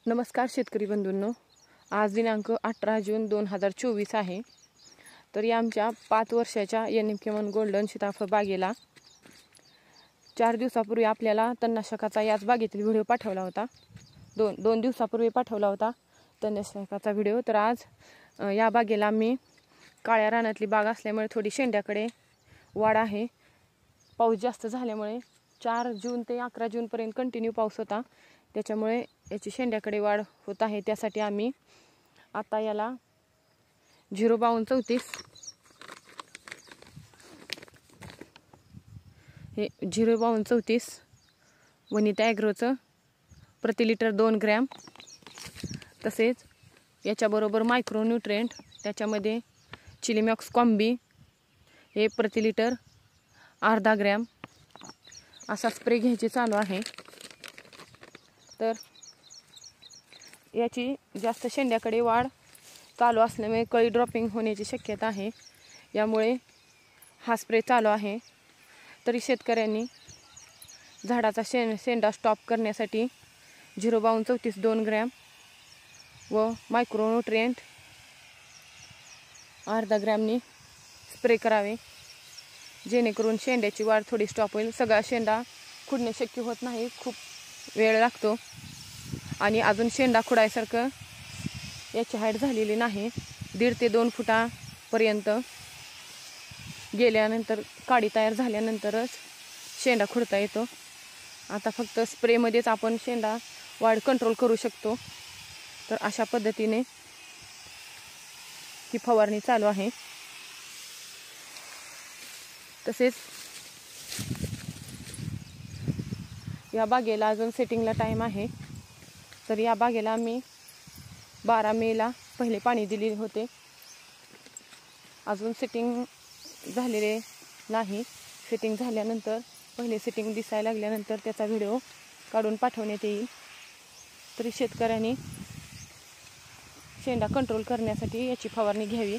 नमस्कार शेतकरी बंधूंनो, आज दिनांक 18 जून 2024 आहे। तर या आमच्या 5 वर्षाच्या NM गोल्डन सीताफळ बागेला 4 दिवसापूर्वी आपल्याला तणनाशकाचा याच बागेतील व्हिडिओ पाठवला होता। दोन दिवसापूर्वी पाठवला होता तणनाशकाचा व्हिडिओ। तर आज या बागेला मी काळ्या रानातली बाग असल्यामुळे थोडी शेंड्याकडे वाढ आहे। पाऊस जास्त झाल्यामुळे 4 जून ते 11 जून पर्यंत कंटिन्यू पाऊस होता, त्याच्यामुळे याची शेंड्याकडे वाढ होत आहे। त्यासाठी आम्ही आता याला 05234 हे 05234 वनिता ॲग्रोचं प्रति लिटर 2 ग्रॅम, तसेच याच्याबरोबर मायक्रोन्यूट्रिएंट त्याच्यामध्ये चिलीमॅक्स कॉम्बी हे प्रति लिटर अर्धा ग्रॅम असा स्प्रे घ्यायचे चालू आहे। तर याची जास्त शेंड्याकडे वाढ चालू असल्यामुळे कळी ड्रॉपिंग होण्याची शक्यता आहे, यामुळे हा स्प्रे चालू आहे। तरी शेतकऱ्यांनी झाडाचा शेंडा स्टॉप करण्यासाठी 05234 2 ग्रॅम व मायक्रोन्यूट्रिएंट अर्धा ग्रॅमनी स्प्रे करावे, जेणेकरून शेंड्याची वाढ थोडी स्टॉप होईल। सगळा शेंडा खुडणे शक्य होत नाही, खूप वेळ लागतो आणि अजून शेंडा खुडायसारखं याची हाईट झालेली नाही। 1.5 ते 2 फुटापर्यंत गेल्यानंतर काडी तयार झाल्यानंतरच शेंडा खुडता येतो। आता फक्त स्प्रेमध्येच आपण शेंडा वाढ कंट्रोल करू शकतो। तर अशा पद्धतीने ही फवारणी चालू आहे। तसेच या बागेला अजून सेटिंगला टाईम आहे। तर या बागेला मी 12 मेला पहिले पाणी दिले होते, अजून सेटिंग झालेले नाही। सेटिंग झाल्यानंतर पहिले सेटिंग दिसायला लागल्यानंतर त्याचा व्हिडिओ काढून पाठवण्यात येईल। तरी शेतकऱ्यांनी शेंडा कंट्रोल करण्यासाठी याची फवारणी घ्यावी।